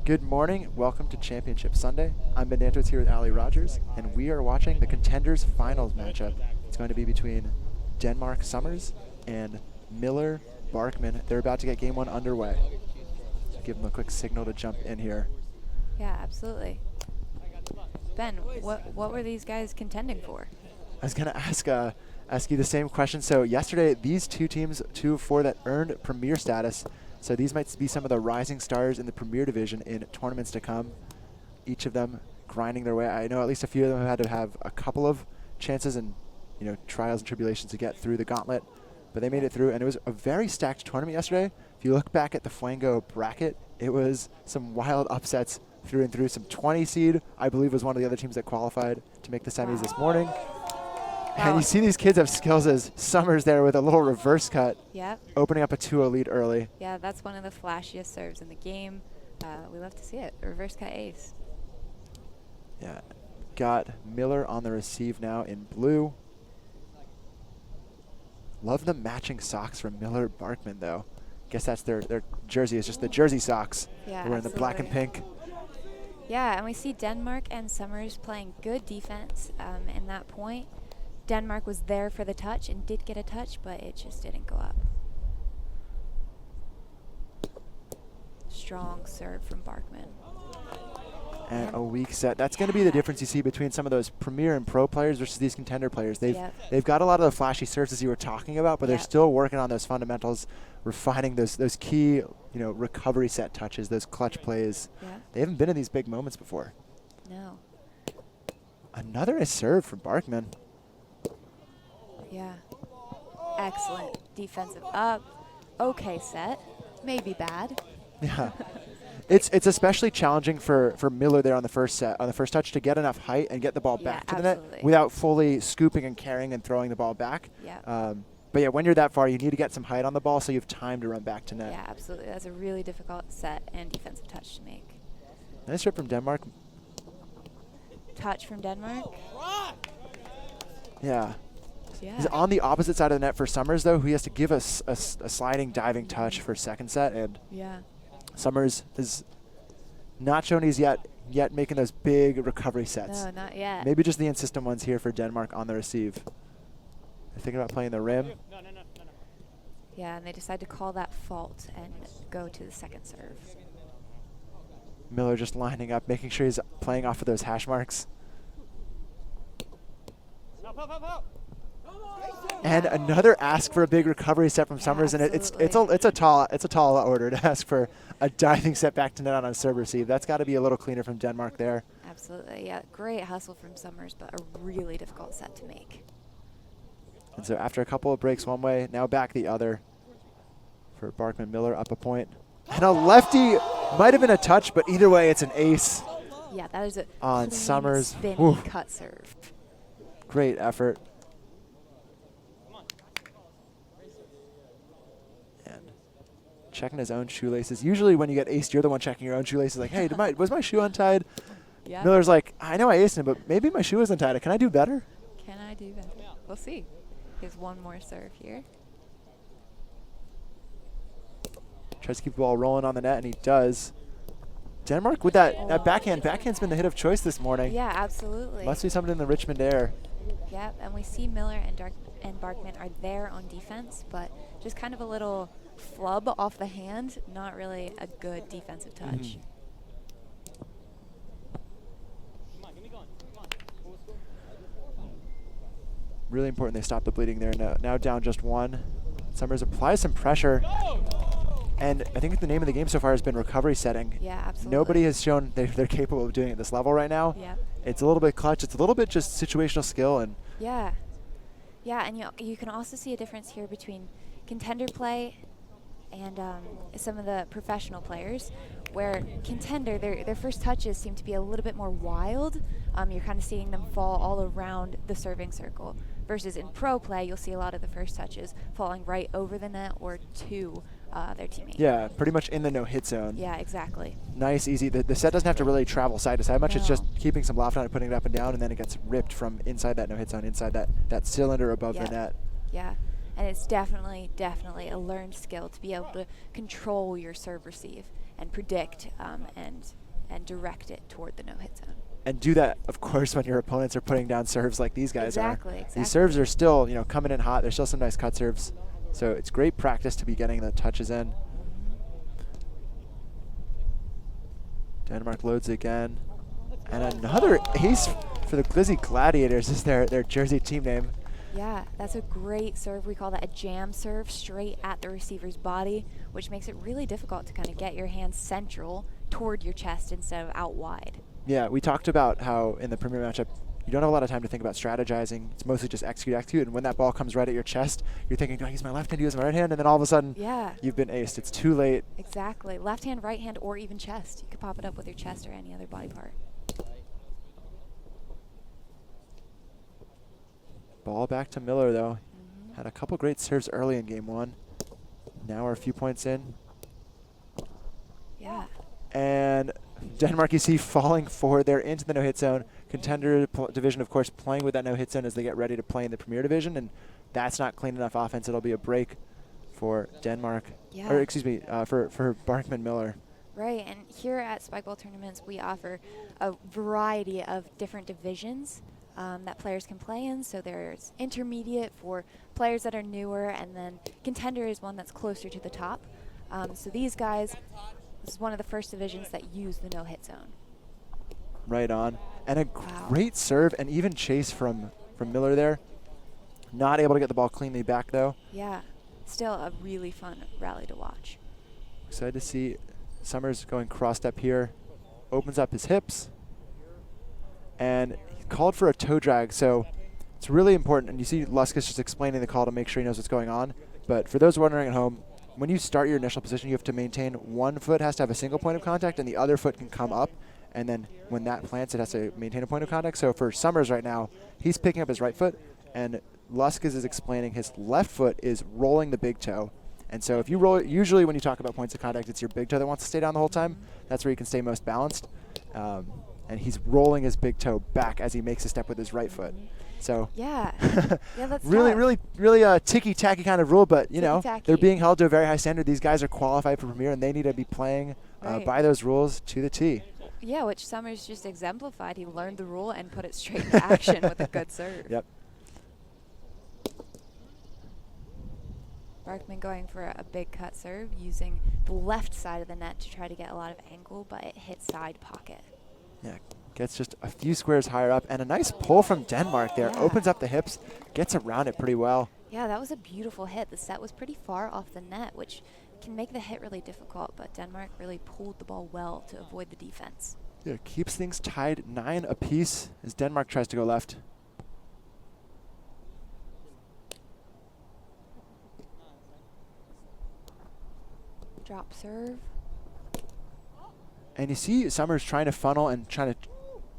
Good morning. Welcome to Championship Sunday. I'm Ben Dantos here with Ali Rogers, and we are watching the Contenders finals matchup. It's going to be between Denmark Summers and Miller Barkman. They're about to get game one underway. So give them a quick signal to jump in here. Yeah, absolutely. Ben, what were these guys contending for? I was going to ask you the same question. So yesterday, these two teams, 2 of 4 that earned Premier status. So these might be some of the rising stars in the Premier Division in tournaments to come. Each of them grinding their way. I know at least a few of them have had to have a couple of chances and trials and tribulations to get through the gauntlet, but they made it through, and it was a very stacked tournament yesterday. If you look back at the Fuego bracket, it was some wild upsets through and through. Some 20 seed, I believe, was one of the other teams that qualified to make the semis this morning. And you see these kids have skills as Summers there with a little reverse cut. Yep. Opening up a 2-0 lead early. Yeah, that's one of the flashiest serves in the game. We love to see it. Reverse cut ace. Yeah. Got Miller on the receive now in blue. Love the matching socks from Miller Barkman, though. Guess that's their jersey. It's just the jersey socks. Yeah, We're wearing the black and pink. Yeah, and we see Denmark and Summers playing good defense in that point. Denmark was there for the touch and did get a touch, but it just didn't go up. Strong serve from Barkman. And a weak set. That's going to be the difference you see between some of those Premier and Pro players versus these Contender players. They've got a lot of the flashy serves as you were talking about, but they're still working on those fundamentals, refining those key recovery set touches, those clutch plays. They haven't been in these big moments before. No. Another serve from Barkman. Yeah. Excellent defensive up. Okay set. Maybe bad. Yeah. It's especially challenging for Miller there on the first set, on the first touch, to get enough height and get the ball back to the net without fully scooping and carrying and throwing the ball back. Yeah. But yeah, when you're that far, you need to get some height on the ball so you have time to run back to net. Yeah, absolutely. That's a really difficult set and defensive touch to make. Nice strip from Denmark. Touch from Denmark. Yeah. Yeah. He's on the opposite side of the net for Summers, though, who he has to give us a sliding diving touch for second set. And yeah. Summers is not shown he's yet making those big recovery sets. No, not yet. Maybe just the insistent ones here for Denmark on the receive. They're thinking about playing the rim. No. Yeah, and they decide to call that fault and go to the second serve. Miller just lining up, making sure he's playing off of those hash marks. And another ask for a big recovery set from Summers, and it's a tall order to ask for a diving set back to net on a serve receive. That's got to be a little cleaner from Denmark there. Absolutely, yeah. Great hustle from Summers, but a really difficult set to make. And so after a couple of breaks one way, now back the other for Barkman. Miller up a point. And a lefty might have been a touch, but either way, it's an ace. Yeah, that is a on Summers. Spinny cut serve. Great effort. And checking his own shoelaces. Usually when you get aced, you're the one checking your own shoelaces. Like, hey, was my shoe untied? Yeah. Miller's like, I know I aced him, but maybe my shoe was untied. Can I do better? Can I do better? We'll see. Here's one more serve here. Tries to keep the ball rolling on the net, and he does. Denmark with that backhand. Backhand's been the hit of choice this morning. Yeah, absolutely. Must be something in the Richmond air. Yep, and we see Miller and Barkman are there on defense, but just kind of a little flub off the hand, not really a good defensive touch. Really important they stop the bleeding there. Now down just one. Summers applies some pressure. And I think the name of the game so far has been recovery setting. Yeah, absolutely. Nobody has shown they're capable of doing it at this level right now. Yeah. It's a little bit clutch. It's a little bit just situational skill. And yeah, and you can also see a difference here between Contender play and some of the professional players, where Contender, their first touches seem to be a little bit more wild. You're kind of seeing them fall all around the serving circle. Versus in pro play, you'll see a lot of the first touches falling right over the net or to their teammate. yeah, pretty much in the no-hit zone. Yeah, exactly. Nice, easy. The set doesn't have to really travel side to side much. No. It's just keeping some loft on it, putting it up and down, and then it gets ripped from inside that no-hit zone, inside that cylinder above the net. Yeah, and it's definitely a learned skill to be able to control your serve receive and predict and direct it toward the no-hit zone. And do that, of course, when your opponents are putting down serves like these guys are. Exactly. These serves are still, coming in hot. There's still some nice cut serves. So it's great practice to be getting the touches in. Denmark loads again. And another ace for the Glizzy Gladiators is their jersey team name. Yeah, that's a great serve. We call that a jam serve, straight at the receiver's body, which makes it really difficult to kind of get your hands central toward your chest instead of out wide. Yeah, we talked about how in the Premier matchup, you don't have a lot of time to think about strategizing. It's mostly just execute. And when that ball comes right at your chest, you're thinking, do I use my left hand, do I use my right hand? And then all of a sudden, you've been aced. It's too late. Exactly. Left hand, right hand, or even chest. You could pop it up with your chest or any other body part. Ball back to Miller, though. Had a couple great serves early in game one. Now we're a few points in. Yeah. And Denmark, you see, falling forward. They're into the no-hit zone. Contender division, of course, playing with that no-hit zone as they get ready to play in the Premier division, and that's not clean enough offense. It'll be a break for Denmark, or excuse me, for Barkman Miller. Right, and here at Spikeball tournaments, we offer a variety of different divisions that players can play in. So there's intermediate for players that are newer, and then Contender is one that's closer to the top. So these guys, this is one of the first divisions that use the no-hit zone. Right on. And a great serve and even chase from Miller there. Not able to get the ball cleanly back, though. Yeah, still a really fun rally to watch. Excited to see Summers going cross-step here. Opens up his hips. And he called for a toe drag, so it's really important. And you see Luskus just explaining the call to make sure he knows what's going on. But for those wondering at home, when you start your initial position, you have to maintain one foot has to have a single point of contact, and the other foot can come up. And then when that plants, it has to maintain a point of contact. So for Summers right now, he's picking up his right foot, and Luskus is explaining his left foot is rolling the big toe. And so if you roll it, usually when you talk about points of contact, it's your big toe that wants to stay down the whole time. That's where you can stay most balanced. And he's rolling his big toe back as he makes a step with his right foot. So yeah, that's really ticky-tacky kind of rule, but they're being held to a very high standard. These guys are qualified for Premier, and they need to be playing by those rules to the T. Yeah, which Summers just exemplified. He learned the rule and put it straight into action with a good serve. Yep. Barkman going for a big cut serve, using the left side of the net to try to get a lot of angle, but it hit side pocket. Yeah, gets just a few squares higher up, and a nice pull from Denmark there. Opens up the hips, gets around it pretty well. Yeah, that was a beautiful hit. The set was pretty far off the net, which can make the hit really difficult, but Denmark really pulled the ball well to avoid the defense. Yeah, keeps things tied 9 apiece as Denmark tries to go left. Drop serve. And you see Summers trying to funnel and trying to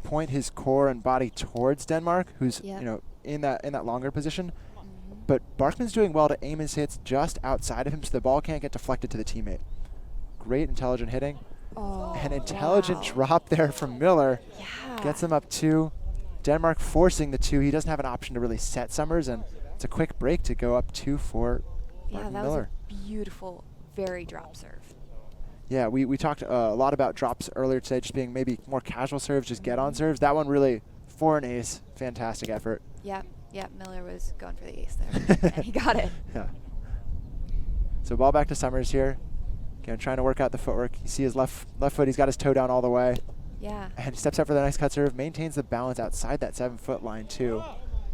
point his core and body towards Denmark, who's in that longer position. But Barkman's doing well to aim his hits just outside of him so the ball can't get deflected to the teammate. Great intelligent hitting. An intelligent drop there from Miller. Yeah. Gets him up 2. Denmark forcing the 2. He doesn't have an option to really set Summers, and it's a quick break to go up 2 for Barkman that Miller. Was a beautiful, very drop serve. Yeah, we talked a lot about drops earlier today, just being maybe more casual serves, just get-on serves. That one really, for an ace, fantastic effort. Yep, Miller was going for the ace there, and he got it. Yeah. So ball back to Summers here. Again, trying to work out the footwork. You see his left foot, he's got his toe down all the way. Yeah. And he steps up for the nice cut serve, maintains the balance outside that 7-foot line too.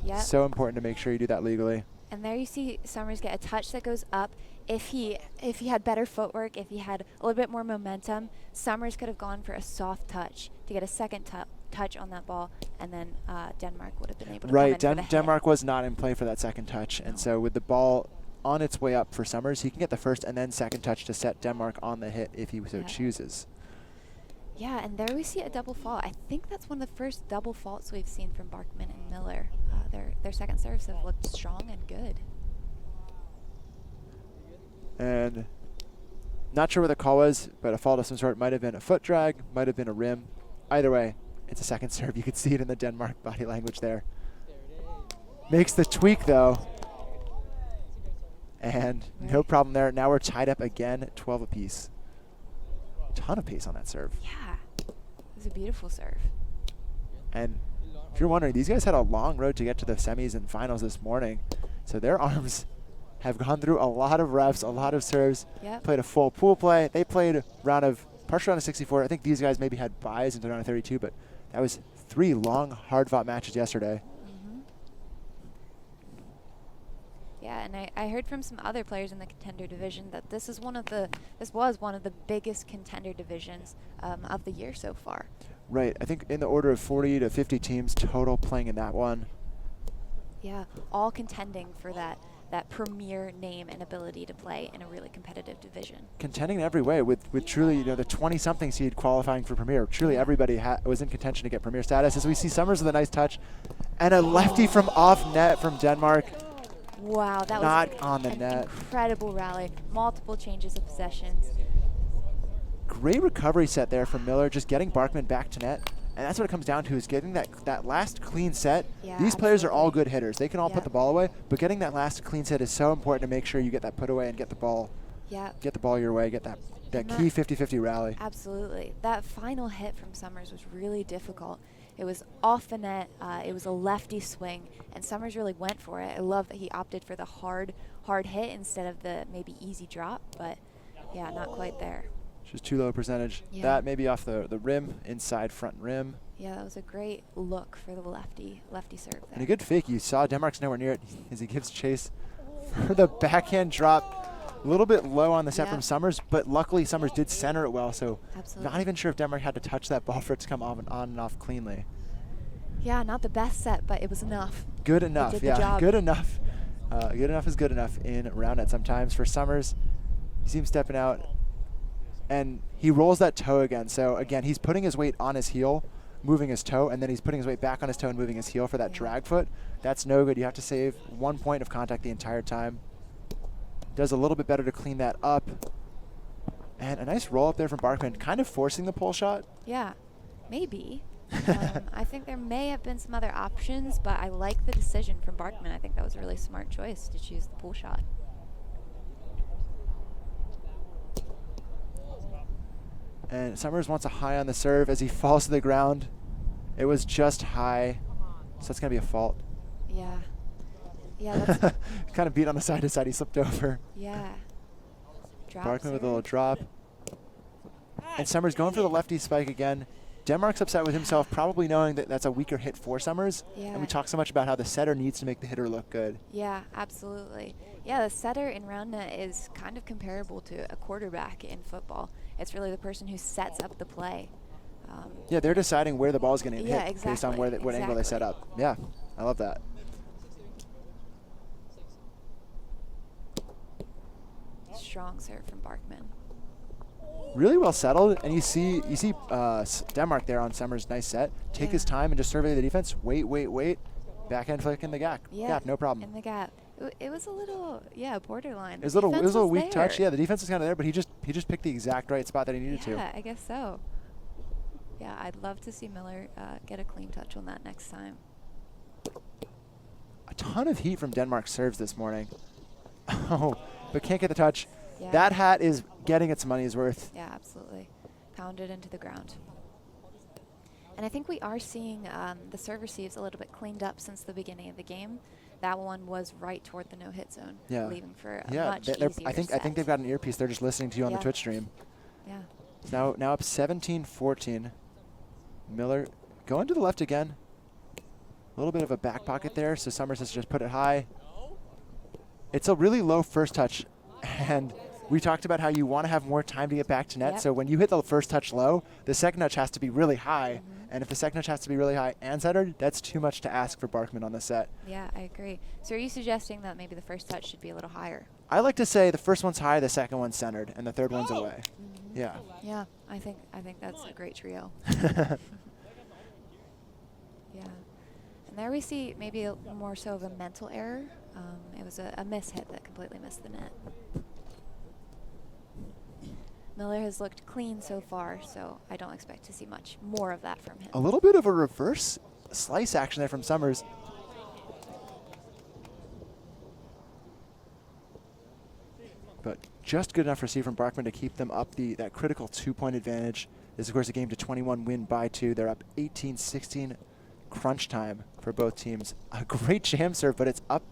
Yep. So important to make sure you do that legally. And there you see Summers get a touch that goes up. If he had better footwork, if he had a little bit more momentum, Summers could have gone for a soft touch to get a second touch on that ball, and then Denmark would have been able to come in for the Denmark was not in play for that second touch, and so with the ball on its way up for Summers, he can get the first and then second touch to set Denmark on the hit if he so chooses. Yeah, and there we see a double fault. I think that's one of the first double faults we've seen from Barkman and Miller. Their second serves have looked strong and good. And not sure what the call was, but a fault of some sort. Might have been a foot drag, might have been a rim. Either way, it's a second serve. You could see it in the Denmark body language there. Makes the tweak, though. And no problem there. Now we're tied up again, 12 apiece. ton of pace on that serve. Yeah, it was a beautiful serve. And if you're wondering, these guys had a long road to get to the semis and finals this morning. So their arms have gone through a lot of reps, a lot of serves, played a full pool play. They played a partial round of 64. I think these guys maybe had buys into round of 32, but that was 3 long, hard-fought matches yesterday. Yeah, and I heard from some other players in the Contender division that this was one of the biggest Contender divisions of the year so far. Right, I think in the order of 40 to 50 teams total playing in that one. Yeah, all contending for that premier name and ability to play in a really competitive division. Contending in every way with truly, the 20-something seed qualifying for Premier. Truly everybody was in contention to get Premier status. As we see Summers with a nice touch and a lefty from off net from Denmark. Wow, that not was on the an net. Incredible rally. Multiple changes of possessions. Great recovery set there from Miller, just getting Barkman back to net. And that's what it comes down to, is getting that last clean set. Yeah, These players are all good hitters. They can all put the ball away, but getting that last clean set is so important to make sure you get that put away and get the ball your way, get that key 50-50 rally. Absolutely. That final hit from Summers was really difficult. It was off the net. It was a lefty swing, and Summers really went for it. I love that he opted for the hard hit instead of the maybe easy drop, but yeah, not quite there. Just too low a percentage. Yeah. That maybe off the rim, inside front rim. Yeah, that was a great look for the lefty serve there. And a good fake. You saw Denmark's nowhere near it as he gives chase for the backhand drop. A little bit low on the set from Summers, but luckily Summers did center it well, so not even sure if Denmark had to touch that ball for it to come on and off cleanly. Yeah, not the best set, but it was enough. Good enough, yeah, good enough. Good enough is good enough in round net sometimes. For Summers, he seems stepping out, and he rolls that toe again. So again, he's putting his weight on his heel, moving his toe, and then he's putting his weight back on his toe and moving his heel for that drag foot. That's no good. You have to save 1 point of contact the entire time. Does a little bit better to clean that up. And a nice roll up there from Barkman, kind of forcing the pull shot. Yeah, maybe. I think there may have been some other options, but I like the decision from Barkman. I think that was a really smart choice to choose the pull shot. And Summers wants a high on the serve as he falls to the ground. It was just high, so that's going to be a fault. Yeah. Yeah, that's kind of beat on the side to side. He slipped over. Yeah. Barkman with a little drop. And Summers going for the lefty spike again. Denmark's upset with himself, probably knowing that that's a weaker hit for Summers. Yeah. And we talk so much about how the setter needs to make the hitter look good. Yeah, absolutely. Yeah, the setter in round net is kind of comparable to a quarterback in football. It's really the person who sets up the play. Yeah, they're deciding where the ball is going to hit exactly, based on what angle they set up. Yeah, I love that. Strong serve from Barkman. Really well settled, and you see Denmark there on Summers' nice set. Take his time and just survey the defense. Wait. Backhand flick in the gap. Gap, no problem. In the gap. It was a little, borderline. It was a little weak touch. Yeah, the defense was kind of there, but he just picked the exact right spot that he needed to. Yeah, I guess so. Yeah, I'd love to see Miller get a clean touch on that next time. A ton of heat from Denmark serves this morning. Oh, but can't get the touch. Yeah. That hat is getting its money's worth. Yeah, absolutely. Pounded into the ground. And I think we are seeing the serve receives a little bit cleaned up since the beginning of the game. That one was right toward the no-hit zone, leaving for a much easier I think they've got an earpiece. They're just listening to you on the Twitch stream. Yeah. So now up 17-14. Miller going to the left again. A little bit of a back pocket there, so Summers has just put it high. It's a really low first touch, and we talked about how you want to have more time to get back to net. So when you hit the first touch low, the second touch has to be really high. And if the second touch has to be really high and centered, that's too much to ask for Barkman on the set. Yeah, I agree. So are you suggesting that maybe the first touch should be a little higher? I like to say the first one's high, the second one's centered, and the third one's away. Yeah. Yeah, I think that's a great trio. Yeah. And there we see maybe more so of a mental error. It was a mishit that completely missed the net. Miller has looked clean so far, so I don't expect to see much more of that from him. A little bit of a reverse slice action there from Summers. But just good enough receive from Barkman to keep them up that critical 2-point advantage. This is, of course, a game to 21 win by 2. They're up 18-16 crunch time for both teams. A great jam serve, but it's up.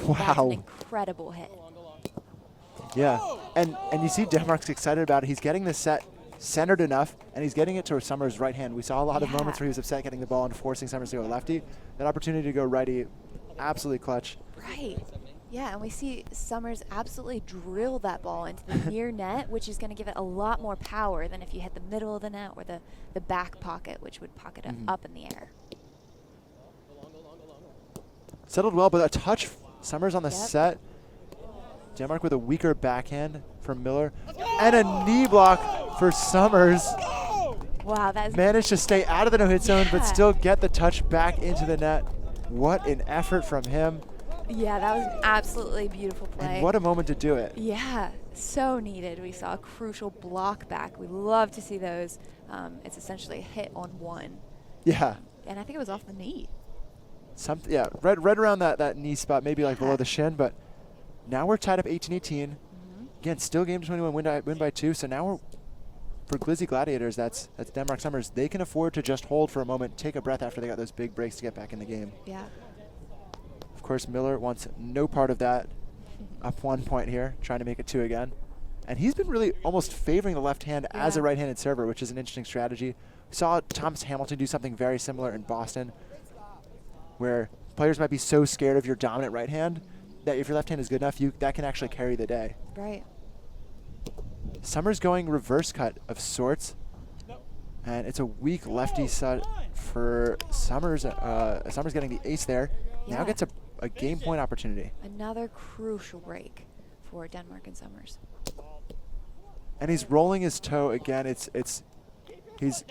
Wow. That's an incredible hit. Yeah, and you see Denmark's excited about it. He's getting the set centered enough, and he's getting it to Summers' right hand. We saw a lot of moments where he was upset getting the ball and forcing Summers to go lefty. That opportunity to go righty, absolutely clutch. Right. Yeah, and we see Summers absolutely drill that ball into the near net, which is going to give it a lot more power than if you hit the middle of the net or the back pocket, which would pocket it up in the air. Settled well, but a touch. Summers on the set. Denmark with a weaker backhand from Miller. And a knee block for Summers. Wow, that is managed to stay out of the no-hit zone, but still get the touch back into the net. What an effort from him. Yeah, that was an absolutely beautiful play. And what a moment to do it. Yeah, so needed. We saw a crucial block back. We love to see those. It's essentially a hit on one. Yeah. And I think it was off the knee. Yeah, right around that knee spot, maybe like below the shin, but now we're tied up 18-18. Again, still game 21, win by 2. So now for Glizzy Gladiators, that's Denmark Summers. They can afford to just hold for a moment, take a breath after they got those big breaks to get back in the game. Yeah. Of course, Miller wants no part of that. Up 1 point here, trying to make it 2 again. And he's been really almost favoring the left hand as a right-handed server, which is an interesting strategy. We saw Thomas Hamilton do something very similar in Boston, where players might be so scared of your dominant right hand that if your left hand is good enough, that can actually carry the day. Right. Summers going reverse cut of sorts, and it's a weak lefty set for Summers. Summers getting the ace there. Now gets a game point opportunity. Another crucial break for Denmark and Summers. And he's rolling his toe again. He's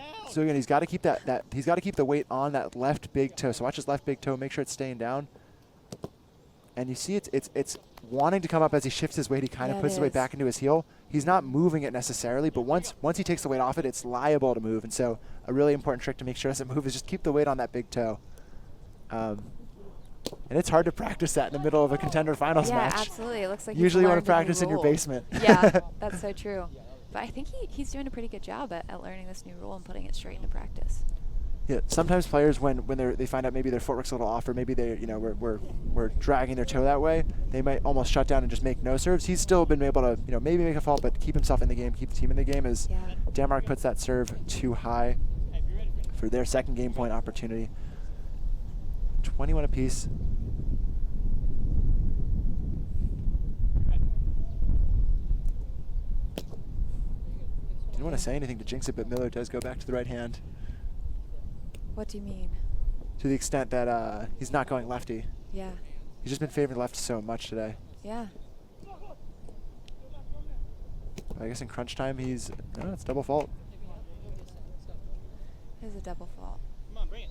got to keep he's got to keep the weight on that left big toe. So watch his left big toe, make sure it's staying down. And you see it's wanting to come up as he shifts his weight. He kind of puts his weight back into his heel. He's not moving it necessarily, but once he takes the weight off it, it's liable to move. And so a really important trick to make sure it doesn't move is just keep the weight on that big toe. And it's hard to practice that in the middle of a Contender finals match. Yeah, absolutely. It looks like usually you want to practice in your basement. Yeah, that's so true. But I think he's doing a pretty good job at learning this new rule and putting it straight into practice. Yeah, sometimes players when they find out maybe their footwork's a little off, or maybe they we're dragging their toe that way, they might almost shut down and just make no serves. He's still been able to maybe make a fault, but keep himself in the game, keep the team in the game as Denmark puts that serve too high for their second game point opportunity. 21 apiece. Didn't want to say anything to jinx it, but Miller does go back to the right hand. What do you mean? To the extent that he's not going lefty. Yeah. He's just been favoring left so much today. Yeah. I guess in crunch time it's double fault. It is a double fault. Come on, bring it.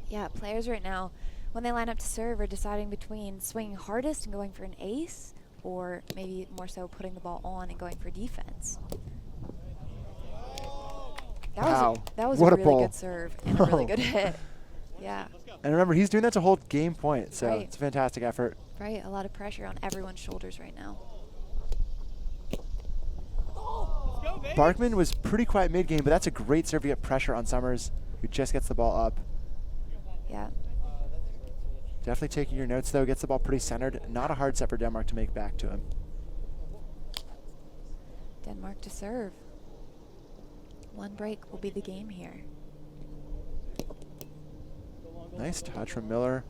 Yeah, players right now, when they line up to serve, are deciding between swinging hardest and going for an ace, or maybe more so putting the ball on and going for defense. That was a really good serve and a really good hit. Yeah. And remember, he's doing that to hold game point, so it's a fantastic effort. Right, a lot of pressure on everyone's shoulders right now. Barkman was pretty quiet mid-game, but that's a great serve to get pressure on Summers, who just gets the ball up. Yeah. Definitely taking your notes, though. Gets the ball pretty centered. Not a hard set for Denmark to make back to him. Denmark to serve. One break will be the game here. Nice touch from Miller.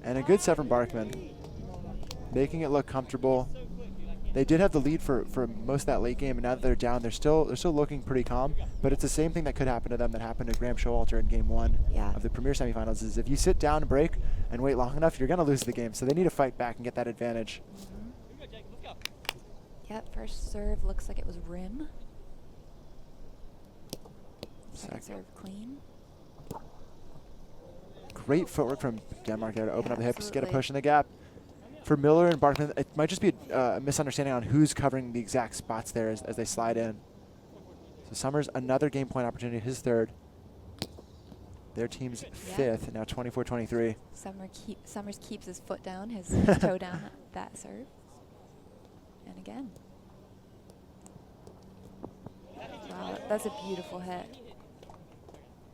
And a good set from Barkman. Making it look comfortable. They did have the lead for most of that late game, and now that they're down, they're still looking pretty calm. But it's the same thing that could happen to them that happened to Graham Showalter in Game 1 of the Premier Semifinals, is if you sit down and break and wait long enough, you're going to lose the game. So they need to fight back and get that advantage. Yep, first serve looks like it was rim. Second serve clean. Great footwork from Denmark there to open up the hips, get a push in the gap. For Miller and Barkman, it might just be a misunderstanding on who's covering the exact spots there as they slide in. So Summers, another game point opportunity, his third. Their team's fifth, now 24-23. Summers keeps his foot down, his toe down that serve. And again. Wow, that's a beautiful hit.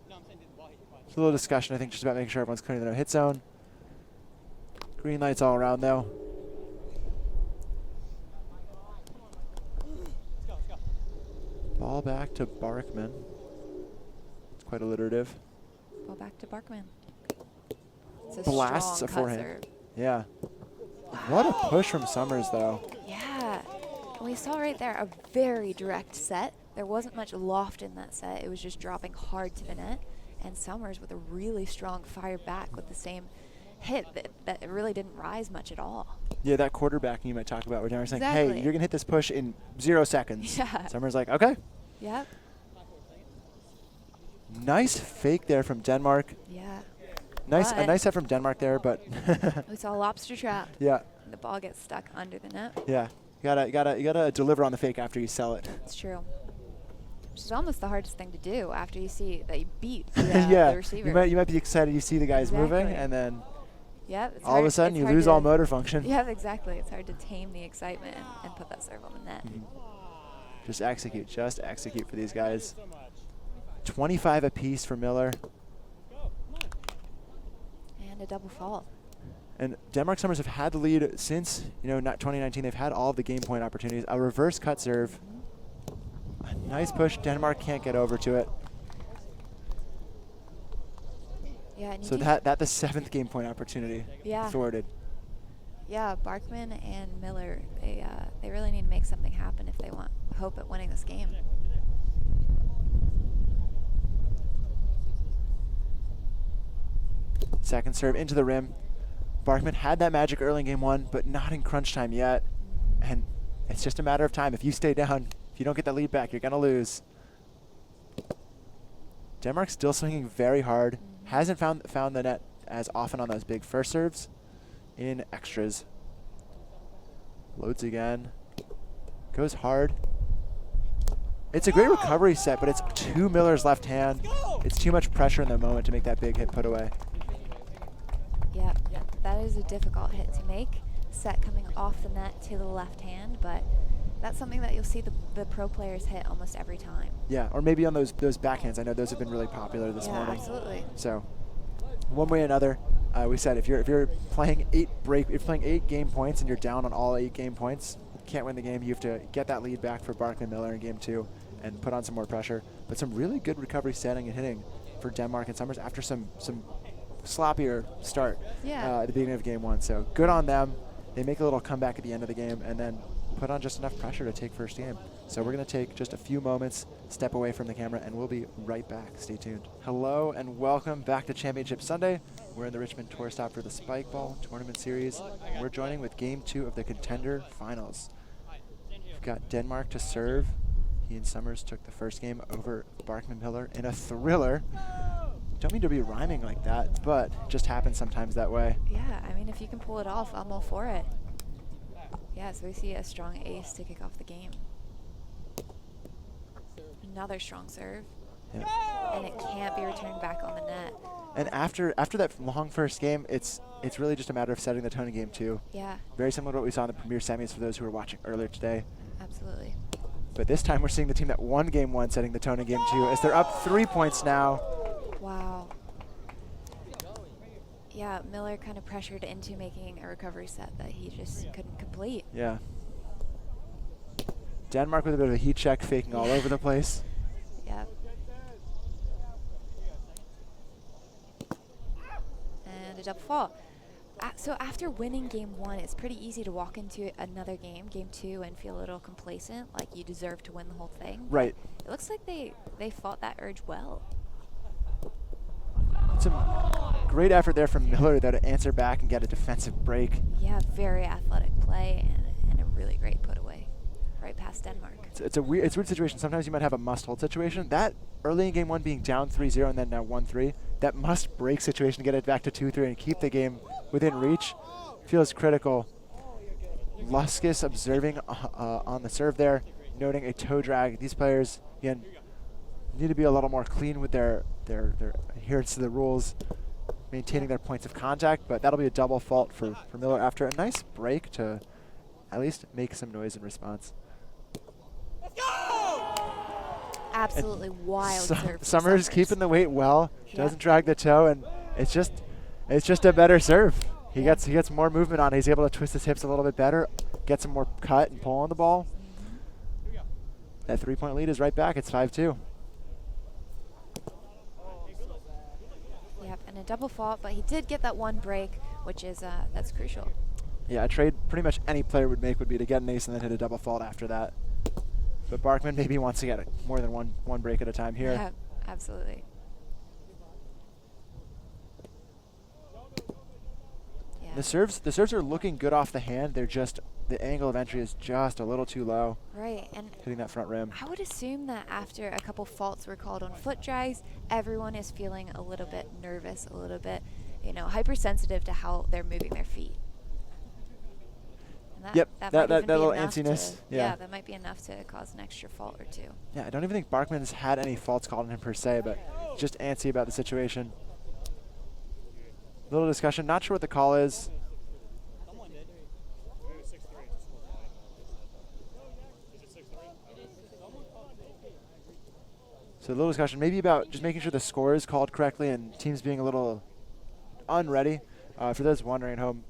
There's a little discussion, I think, just about making sure everyone's clearing the no-hit zone. Green lights all around, though. Ball back to Barkman. It's quite alliterative. Ball back to Barkman. It's a Blasts strong a forehand. cut serve. Yeah. What a push from Summers, though. Yeah. And we saw right there a very direct set. There wasn't much loft in that set. It was just dropping hard to the net. And Summers with a really strong fire back with the same hit that really didn't rise much at all. Yeah, that quarterbacking you might talk about where Denmark's saying, Exactly. hey, you're going to hit this push in 0 seconds. Yeah. Summers like, okay. Yep. Nice fake there from Denmark. Yeah. A nice set from Denmark there, but We saw a lobster trap. yeah. The ball gets stuck under the net. Yeah. You gotta deliver on the fake after you sell it. It's true. Which is almost the hardest thing to do after you see that you beat the, yeah. the receiver. You might be excited you see the guys moving, Exactly. and then Yep, it's all of a sudden you lose all motor function. Yeah, exactly. It's hard to tame the excitement and put that serve on the net. Just execute for these guys. 25 apiece for Miller. And a double fault. And Denmark Summers have had the lead since 2019. They've had all of the game point opportunities. A reverse cut serve. A nice push. Denmark can't get over to it. Yeah, and So that the 7th game point opportunity Yeah. thwarted. Yeah, Barkman and Miller, they really need to make something happen if they want hope at winning this game. Second serve into the rim. Barkman had that magic early in game 1, but not in crunch time yet. And it's just a matter of time. If you stay down, if you don't get that lead back, you're going to lose. Denmark's still swinging very hard. Hasn't found the net as often on those big first serves. In extras. Loads again. Goes hard. It's a great recovery set, but it's to Miller's left hand. It's too much pressure in the moment to make that big hit put away. Yeah, that is a difficult hit to make. Set coming off the net to the left hand, but that's something that you'll see the pro players hit almost every time. Yeah, or maybe on those backhands. I know those have been really popular this morning. Absolutely. So, one way or another, we said if you're playing 8 game points and you're down on all 8 game points, you can't win the game. You have to get that lead back for Barkman Miller in game 2 and put on some more pressure. But some really good recovery setting and hitting for Denmark and Summers after some sloppier start at the beginning of game 1. So good on them. They make a little comeback at the end of the game and then put on just enough pressure to take first game. So we're going to take just a few moments, step away from the camera, and we'll be right back. Stay tuned. Hello and welcome back to Championship Sunday. We're in the Richmond tour stop for the Spikeball Tournament Series. We're joining with game 2 of the Contender Finals. We've got Denmark to serve. He and Summers took the first game over Barkman Miller in a thriller. Don't mean to be rhyming like that, but it just happens sometimes that way. Yeah, I mean, if you can pull it off, I'm all for it. Yeah, so we see a strong ace to kick off the game. Another strong serve. Yeah. And it can't be returned back on the net. And after that long first game, it's really just a matter of setting the tone in game 2. Yeah. Very similar to what we saw in the Premier Semis for those who were watching earlier today. Absolutely. But this time we're seeing the team that won game 1 setting the tone in game 2 as they're up 3 points now. Wow. Yeah, Miller kind of pressured into making a recovery set that he just couldn't complete. Yeah. Denmark with a bit of a heat check, faking all over the place. Yep. And a double fault. So after winning game 1, it's pretty easy to walk into another game 2, and feel a little complacent, like you deserve to win the whole thing. Right. It looks like they fought that urge well. Some great effort there from Miller, though, to answer back and get a defensive break. Yeah, very athletic play and a really great put away right past Denmark. It's a weird situation. Sometimes you might have a must-hold situation. That early in game 1 being down 3-0 and then now 1-3, that must-break situation to get it back to 2-3 and keep the game within reach feels critical. Luskus observing on the serve there, noting a toe drag. These players, again, need to be a little more clean with their adherence to the rules, maintaining their points of contact, but that'll be a double fault for Miller after a nice break to at least make some noise in response. Absolutely wild serve. from Summers keeping the weight well, Yeah. doesn't drag the toe, and it's just a better serve. He gets more movement on it. He's able to twist his hips a little bit better, get some more cut and pull on the ball. That 3-point lead is right back. It's 5-2. Yep, and a double fault, but he did get that one break, which is that's crucial. Yeah, a trade pretty much any player would make would be to get an ace and then hit a double fault after that. But Barkman maybe wants to get more than one break at a time here. Yeah, absolutely. Yeah. The serves are looking good off the hand. They're just, the angle of entry is just a little too low. Right, and Hitting that front rim. I would assume that after a couple faults were called on foot drags, everyone is feeling a little bit nervous, a little bit, hypersensitive to how they're moving their feet. And Yep, that that might even be little enough antsiness, to- yeah. that might be enough to cause an extra fault or two. Yeah, I don't even think Barkman's had any faults called on him per se, but just antsy about the situation. Little discussion. Not sure what the call is. So a little discussion maybe about just making sure the score is called correctly and teams being a little unready. For those wondering at home,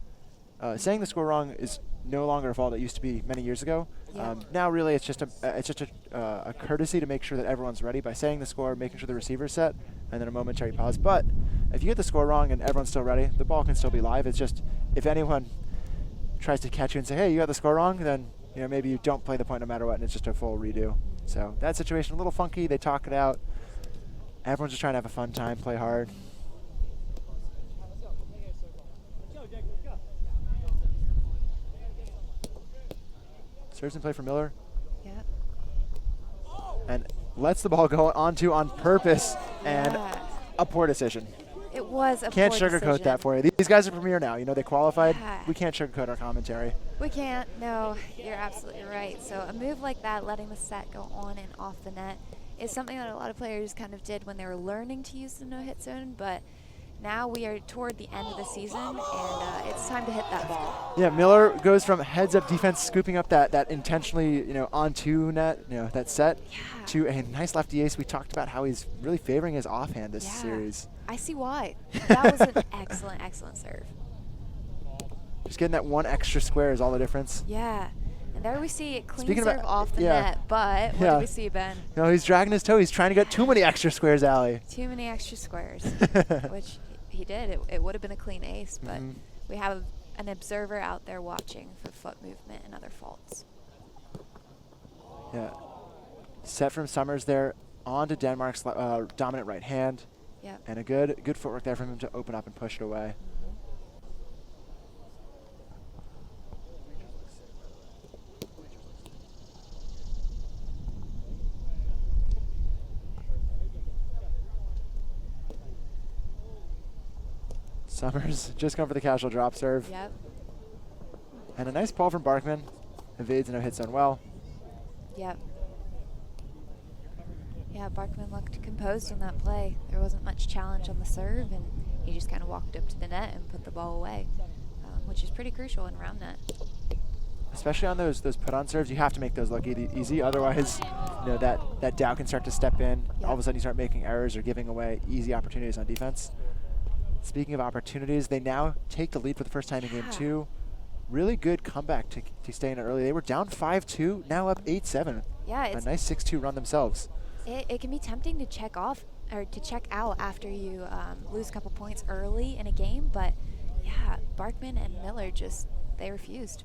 saying the score wrong is no longer a fault. It used to be many years ago. Yeah. Now really it's just a courtesy to make sure that everyone's ready by saying the score, making sure the receiver's set, and then a momentary pause. But if you get the score wrong and everyone's still ready, the ball can still be live. It's just if anyone tries to catch you and say, hey, you got the score wrong, then maybe you don't play the point no matter what, and it's just a full redo. So that situation, a little funky. They talk it out. Everyone's just trying to have a fun time, play hard. Serves and play for Miller. Yep. And lets the ball go onto on purpose, and Yeah. a poor decision. It was a Can't poor sugarcoat decision. that for you. These guys are premier now. They qualified. Yeah. We can't sugarcoat our commentary. We can't. No, you're absolutely right. So a move like that, letting the set go on and off the net, is something that a lot of players kind of did when they were learning to use the no-hit zone. But now we are toward the end of the season, and it's time to hit that ball. Yeah, Miller goes from heads-up defense, scooping up that intentionally, onto net, that set, Yeah. to a nice lefty ace. We talked about how he's really favoring his offhand this Yeah. series. I see why. That was an excellent, excellent serve. Just getting that one extra square is all the difference. Yeah. And there we see it clean Speaking serve about- off the yeah. net. But what Yeah. do we see, Ben? He's dragging his toe. He's trying to get too many extra squares, Allie. Too many extra squares, which he did. It would have been a clean ace, but Mhm. we have an observer out there watching for foot movement and other faults. Yeah. Set from Summers there onto Denmark's dominant right hand. Yep. And a good footwork there from him to open up and push it away. Summers just going for the casual drop serve. Yep. And a nice ball from Barkman. Evades and no hit zone well. Yep. Yeah, Barkman looked composed on that play. There wasn't much challenge on the serve, and he just kind of walked up to the net and put the ball away, which is pretty crucial in round net. Especially on those put-on serves, you have to make those look easy. Otherwise, that Dow can start to step in. Yep. All of a sudden, you start making errors or giving away easy opportunities on defense. Speaking of opportunities, they now take the lead for the first time in game 2. Really good comeback to stay in it early. They were down 5-2, now up 8-7. Yeah, A it's nice 6-2 run themselves. it can be tempting to check off or to check out after you lose a couple points early in a game, but yeah, Barkman and Miller they refused.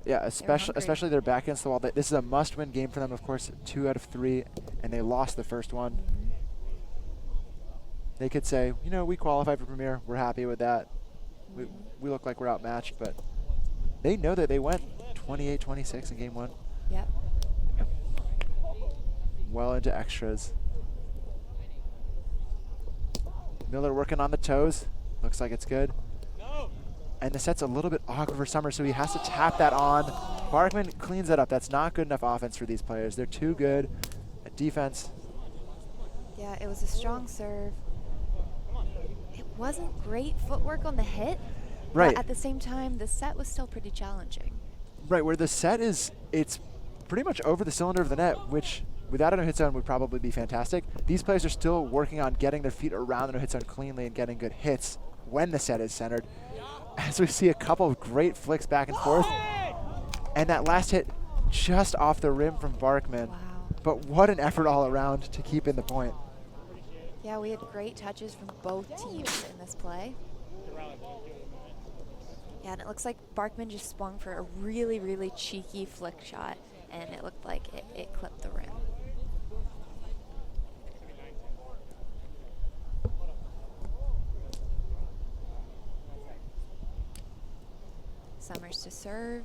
Yeah, hungry. especially they're back against the wall. This is a must-win game for them, of course, 2 out of 3, and they lost the first one. They could say, we qualified for Premier. We're happy with that. We look like we're outmatched, but they know that they went 28-26 in game 1. Yep. Well into extras. Miller working on the toes. Looks like it's good. And the set's a little bit awkward for Summers, so he has to tap that on. Barkman cleans that up. That's not good enough offense for these players. They're too good at defense. Yeah, it was a strong serve. It wasn't great footwork on the hit. Right. But at the same time, the set was still pretty challenging. Right, where the set is, it's pretty much over the cylinder of the net, which without a no-hit zone would probably be fantastic. These players are still working on getting their feet around the no-hit zone cleanly and getting good hits when the set is centered. As we see a couple of great flicks back and forth. And that last hit just off the rim from Barkman. Wow. But what an effort all around to keep in the point. Yeah, we had great touches from both teams in this play. Yeah, and it looks like Barkman just swung for a really, really cheeky flick shot, and it looked like it clipped the rim. Summers to serve.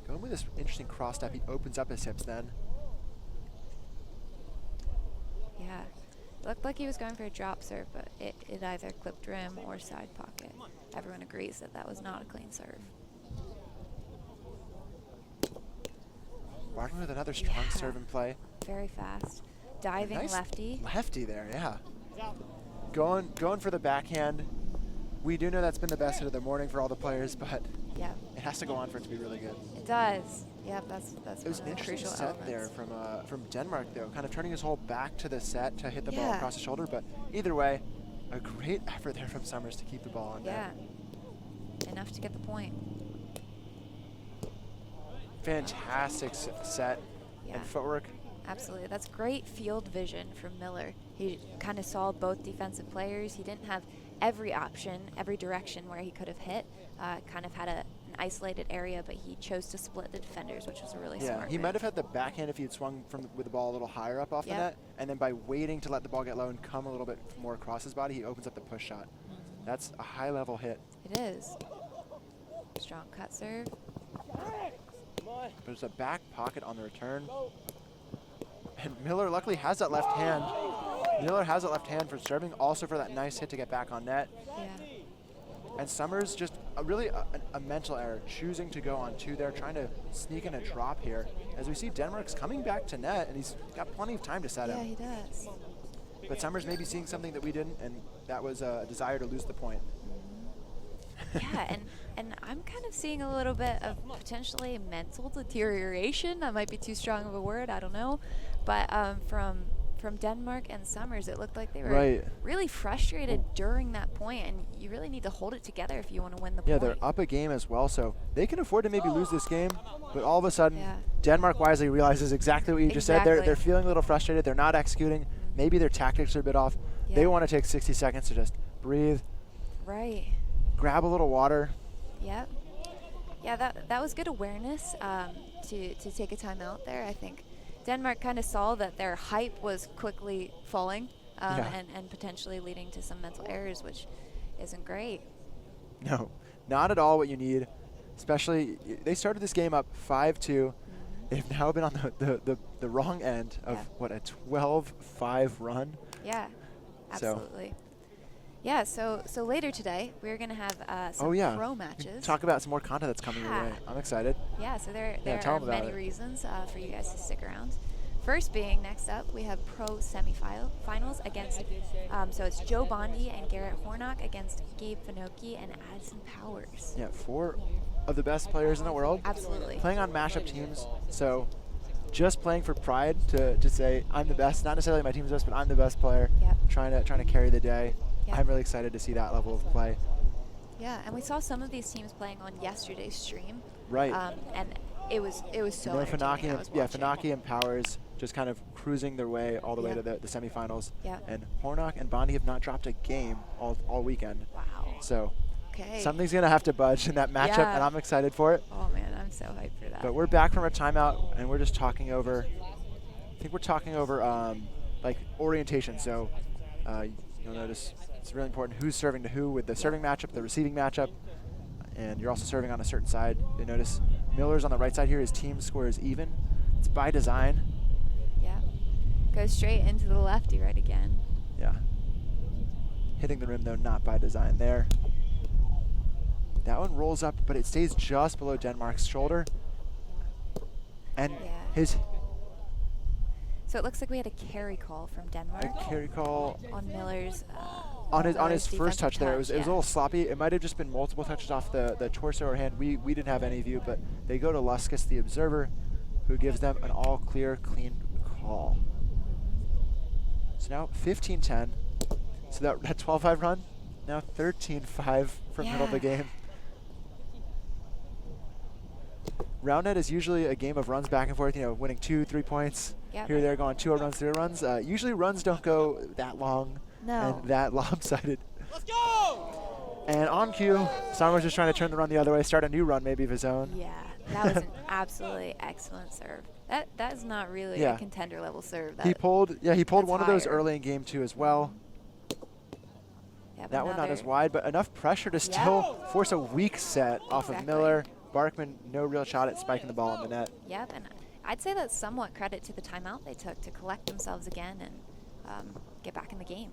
Going with this interesting cross step, he opens up his hips then. Yeah, it looked like he was going for a drop serve, but it either clipped rim or side pocket. Everyone agrees that that was not a clean serve. Barkman with another strong serve in play. Very fast. Diving Nice lefty. Lefty there, yeah. Going for the backhand. We do know that's been the best hit of the morning for all the players, but Yeah, it has to go on for it to be really good. it does. Yep, that's It was one an of the interesting crucial set elements. there from Denmark, though, kind of turning his whole back to the set to hit the ball Yeah. across the shoulder. But either way, a great effort there from Summers to keep the ball on Yeah, net. enough to get the point. Fantastic set Yeah. and footwork. Absolutely. That's great field vision from Miller. He kind of saw both defensive players. He didn't have every option, every direction where he could have hit. Kind of had an isolated area, but he chose to split the defenders, which was a really Yeah, smart he move. might have had the backhand if he had swung with the ball a little higher up off the Yep. net, and then by waiting to let the ball get low and come a little bit more across his body, he opens up the push shot. That's a high-level hit. It is. Strong cut serve. But there's a back pocket on the return. And Miller luckily has that left hand. Miller has that left hand for serving, also for that nice hit to get back on net. Yeah. And Summers just really a mental error, choosing to go on two there, trying to sneak in a drop here. As we see Denmark's coming back to net, and he's got plenty of time to set Yeah, him. he does. But Summers may be seeing something that we didn't, and that was a desire to lose the point. Yeah, and I'm kind of seeing a little bit of potentially mental deterioration. That might be too strong of a word, I don't know. But from Denmark and Summers, it looked like they were Right. really frustrated during that point, and you really need to hold it together if you want to win the Yeah, point. they're up a game as well, so they can afford to maybe lose this game. But all of a sudden, Yeah. Denmark wisely realizes exactly what you just said. They're Exactly. feeling a little frustrated. They're not executing. Maybe their tactics are a bit off. They Yeah. want to take 60 seconds to just breathe, Right. grab a little water. Yep. Yeah, that was good awareness to take a timeout there. I think Denmark kind of saw that their hype was quickly falling Yeah. and potentially leading to some mental errors, which isn't great. No, not at all what you need. Especially, they started this game up 5-2. They've now been on the wrong end of, Yeah. what, a 12-5 run? Yeah, So- absolutely. Yeah, so later today we're gonna have some Oh, yeah. pro We matches. talk about some more content that's coming your Yeah. way. I'm excited. Yeah, so there tell are 'em about many it. reasons for you guys to stick around. First being, next up, we have pro semifinals against, so it's Joe Bondi and Garrett Hornock against Gabe Finocchi and Addison Powers. Yeah, 4 of the best players in the world. Absolutely. Playing on mashup teams, so just playing for pride to say I'm the best, not necessarily my team's best, but I'm the best player. Yep. Trying to carry the day. Yep. I'm really excited to see that level of play. Yeah, and we saw some of these teams playing on yesterday's stream. Right. And it was so And then entertaining. I was watching. Finocchi and Powers just kind of cruising their way all the way Yeah. to the semifinals. Yeah. And Hornock and Bondi have not dropped a game all weekend. Wow. So Okay. something's going to have to budge in that matchup, Yeah. and I'm excited for it. Oh man, I'm so hyped for that. But we're back from our timeout, and we're just talking over, I think we're talking over like orientation. So you'll notice it's really important who's serving to who with the serving matchup, the receiving matchup, and you're also serving on a certain side. You'll notice Miller's on the right side here. His team score is even. It's by design. Yeah. Goes straight into the lefty right again. Yeah. Hitting the rim, though, not by design there. That one rolls up, but it stays just below Denmark's shoulder. And Yeah. his So it looks like we had a carry call from Denmark carry call. on Miller's on his first defensive touch there, it was a yeah. little sloppy. It might have just been multiple touches off the torso or hand. We didn't have any view, but they go to Luskus, the observer, who gives them an all clear, clean call. So now 15-10. So that 12-5 run, now 13-5 from middle of the game. Round net is usually a game of runs back and forth, you know, winning 2-3 points. Yep. Here they're going 2 runs, 3 runs. Usually runs don't go that long and that lopsided. Let's go! And on cue, Summers is trying to turn the run the other way, start a new run maybe of his own. Yeah, that was an absolutely excellent serve. That is not really a contender level serve. He pulled one of those higher. early in game 2 as well. Yep, That one not as wide, but enough pressure to still force a weak set off of Miller. Barkman, no real shot at spiking the ball in the net. Yep, and I'd say that's somewhat credit to the timeout they took to collect themselves again and get back in the game.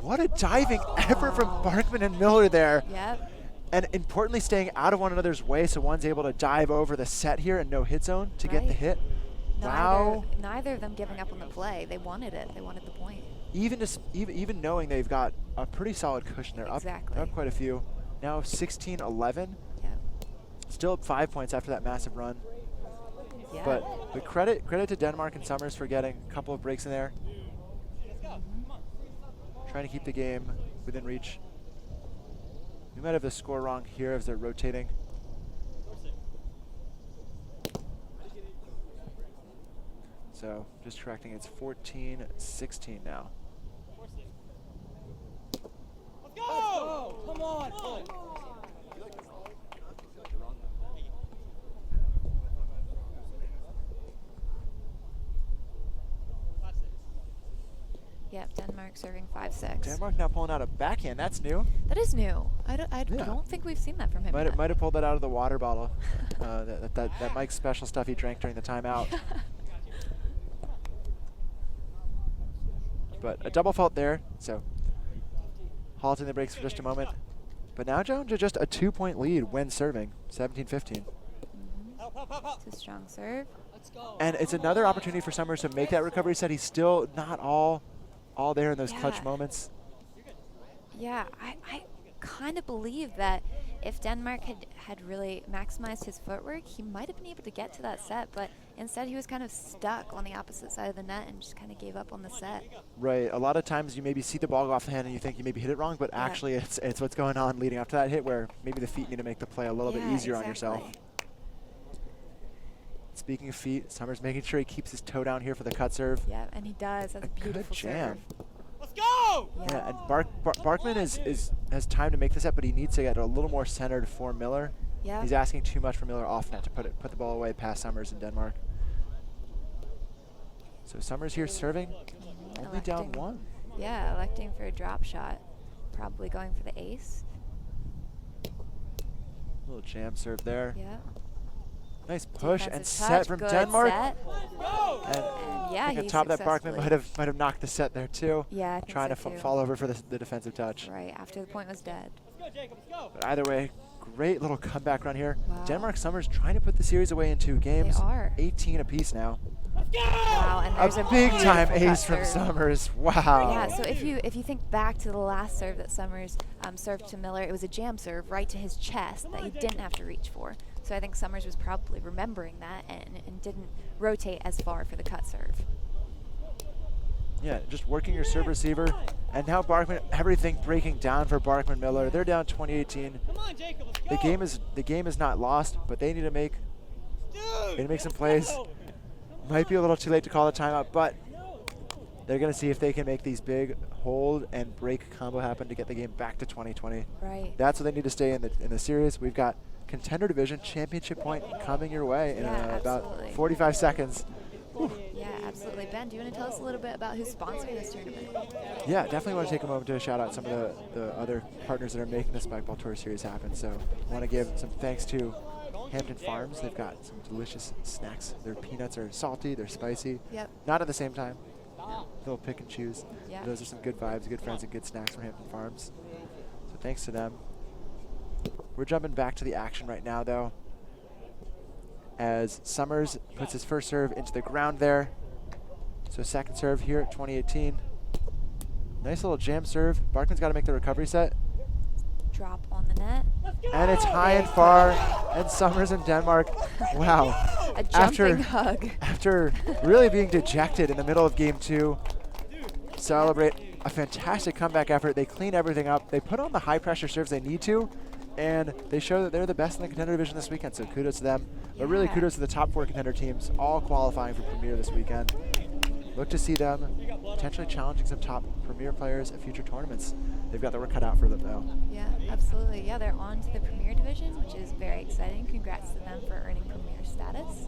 What a diving effort from Barkman and Miller there. Yep. And importantly, staying out of one another's way, so one's able to dive over the set here and no hit zone to get the hit. Wow. Neither of them giving up on the play. They wanted it. They wanted the point. Even knowing they've got a pretty solid cushion, they're up quite a few. Now 16-11. Still up 5 points after that massive run. Yeah. But credit to Denmark and Summers for getting a couple of breaks in there. Trying to keep the game within reach. We might have the score wrong here as they're rotating. So just correcting, it's 14-16 now. Let's go! Come on! Yep, Denmark serving 5-6. Denmark now pulling out a backhand. That's new. That is new. I don't think we've seen that from him. Might have pulled that out of the water bottle. that Mike's special stuff he drank during the timeout. But a double fault there, so halting the breaks for just a moment. But now Jones to just a 2-point lead when serving, 17-15. It's a strong serve. And it's another opportunity for Summers to make that recovery set. He's still not all there in those clutch moments. Yeah, I kind of believe that if Denmark had really maximized his footwork, he might have been able to get to that set, but instead he was kind of stuck on the opposite side of the net and just kind of gave up on the set. Right. A lot of times you maybe see the ball go off the hand and you think you maybe hit it wrong, but actually it's what's going on leading up to that hit where maybe the feet need to make the play a little bit easier on yourself. Speaking of feet, Summers making sure he keeps his toe down here for the cut serve. Yeah, and he does. That's a beautiful good jam. serve. Let's go! Yeah, and Barkman has time to make this up, but he needs to get a little more centered for Miller. Yeah. He's asking too much for Miller off net to put the ball away past Summers in Denmark. So Summers here serving, only down 1. Yeah, electing for a drop shot, probably going for the ace. Little jam serve there. Yeah. Nice push Defensive and touch, set from good Denmark. set. And yeah, I think on top of that, Barkman might have knocked the set there too. Yeah, I think trying so to too. fall over for the defensive touch. Right, after the point was dead. Let's go, Jacob, let's go. But either way, great little comeback run here. Wow. Denmark Summers trying to put the series away in 2 games. They are. 18 apiece now. Let's go! Wow, and there's a big time beautiful ace cut from serve. Summers. Wow. Yeah, so if you think back to the last serve that Summers served to Miller, it was a jam serve right to his chest that he didn't have to reach for. So I think Summers was probably remembering that and didn't rotate as far for the cut serve. Yeah, just working your serve receiver. And now Barkman, everything breaking down for Barkman Miller. They're down 20-18. Come on, Jacob, let's go. The game is not lost, but they need to make some plays. Might be a little too late to call the timeout, but they're going to see if they can make these big hold and break combo happen to get the game back to 20-20. Right. That's what they need to stay in the series. We've got Contender Division Championship point coming your way in about 45 seconds. Whew. Yeah, absolutely. Ben, do you want to tell us a little bit about who's sponsoring this tournament? Yeah, definitely want to take a moment to shout out some of the other partners that are making the Spikeball Tour Series happen. So I want to give some thanks to Hampton Fams. They've got some delicious snacks. Their peanuts are salty, they're spicy. Yep. Not at the same time. They'll pick and choose. Yeah. Those are some good vibes, good friends, and good snacks from Hampton Farms. So thanks to them. We're jumping back to the action right now, though, as Summers puts his first serve into the ground there. So second serve here at 20-18. Nice little jam serve. Barkman's got to make the recovery set. Drop on the net. And it's high and far. And Summers in Denmark. Wow. A jumping hug. After really being dejected in the middle of game 2, celebrate a fantastic comeback effort. They clean everything up. They put on the high pressure serves they need to, and they show that they're the best in the Contender division this weekend, so kudos to them. But really kudos to the top 4 Contender teams, all qualifying for Premier this weekend. Look to see them potentially challenging some top Premier players at future tournaments. They've got the work cut out for them, though. Yeah, absolutely. Yeah, they're on to the Premier division, which is very exciting. Congrats to them for earning Premier status.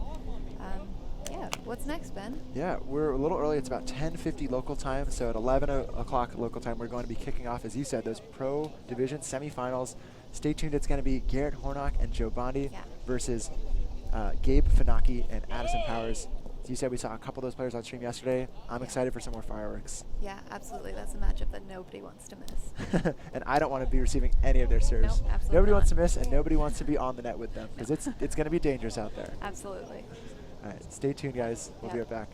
Yeah, what's next, Ben? Yeah, we're a little early. It's about 10:50 local time, so at 11 o'clock local time, we're going to be kicking off, as you said, those Pro Division semifinals. Stay tuned. It's going to be Garrett Hornock and Joe Bondi versus Gabe Finaki and Addison Powers. As you said, we saw a couple of those players on stream yesterday. I'm excited for some more fireworks. Yeah, absolutely. That's a matchup that nobody wants to miss. And I don't want to be receiving any of their serves. Nope, absolutely Nobody not. wants to miss, and nobody wants to be on the net with them, because it's going to be dangerous out there. Absolutely. All right, stay tuned, guys. We'll be right back.